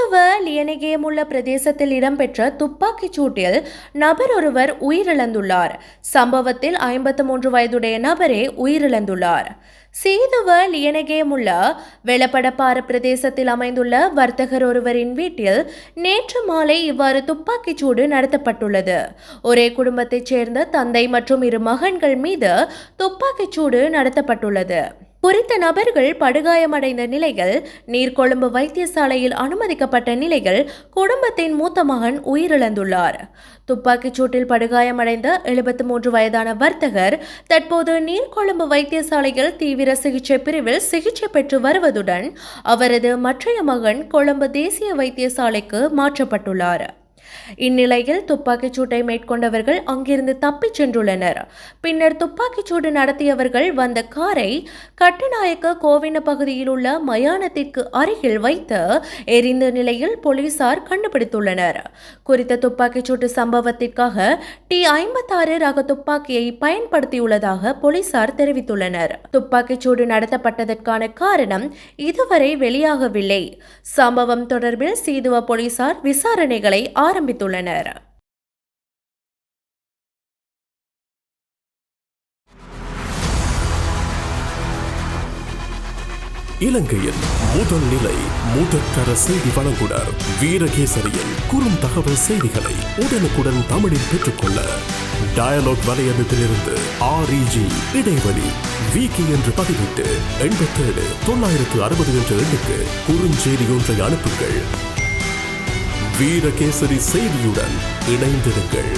சீதுவ லியனகேமுள்ள பிரதேசத்தில் இடம்பெற்ற துப்பாக்கிச் சூட்டில் நபர் ஒருவர் உயிரிழந்துள்ளார். சம்பவத்தில் 53 வயதுடைய நபரே உயிரிழந்துள்ளார். சீதுவ லியனகேமுள்ள வெளப்படப்பாறு பிரதேசத்தில் அமைந்துள்ள வர்த்தகர் ஒருவரின் வீட்டில் நேற்று மாலை இவ்வாறு துப்பாக்கிச் சூடு நடத்தப்பட்டுள்ளது. ஒரே குடும்பத்தைச் சேர்ந்த தந்தை மற்றும் 2 மகன்கள் மீது துப்பாக்கிச் சூடு நடத்தப்பட்டுள்ளது. குறித்த நபர்கள் படுகாயமடைந்த நிலையில் நீர்கொழும்பு வைத்தியசாலையில் அனுமதிக்கப்பட்ட நிலையில் குடும்பத்தின் மூத்த மகன் உயிரிழந்துள்ளார். துப்பாக்கிச் சூட்டில் படுகாயமடைந்த 73 வயதான வர்த்தகர் தற்போது நீர்கொழும்பு வைத்தியசாலையில் தீவிர சிகிச்சை பிரிவில் சிகிச்சை பெற்று வருவதுடன் அவரது மற்றைய மகன் கொழும்பு தேசிய வைத்தியசாலைக்கு மாற்றப்பட்டுள்ளார். இந்நிலையில் துப்பாக்கிச் சூட்டை மேற்கொண்டவர்கள் அங்கிருந்து தப்பிச் சென்றுள்ளனர். பின்னர் துப்பாக்கிச் சூடு நடத்தியவர்கள் வந்த காரை கட்டுநாயக்க கோவின பகுதியில் உள்ள மயானத்திற்கு அருகில் வைத்து எரிந்த நிலையில் போலீசார் கண்டுபிடித்துள்ளனர். குறித்த துப்பாக்கிச் சூட்டு சம்பவத்திற்காக T56 ரக துப்பாக்கியை பயன்படுத்தியுள்ளதாக போலீசார் தெரிவித்துள்ளனர். துப்பாக்கிச் சூடு நடத்தப்பட்டதற்கான காரணம் இதுவரை வெளியாகவில்லை. சம்பவம் தொடர்பில் சீதுவ போலீசார் விசாரணைகளை ஆரம்பித்துள்ளனர். இலங்கையின் முதல் நிலை முதற்கர செய்தி வழங்குனர் வீரகேசரியின் குறுந்தகவல் செய்திகளை உடனுக்குடன் தமிழில் பெற்றுக்கொள்ள டயலாக் வலையமைப்பிலிருந்து REG இடைவெளி வீக்கி என்று பதிவிட்டு 87 960 என்ற எண்ணுக்கு குறுஞ்செய்தி ஒன்றை அனுப்புங்கள். வீரகேசரி செய்தியுடன் இணைந்திருங்கள்.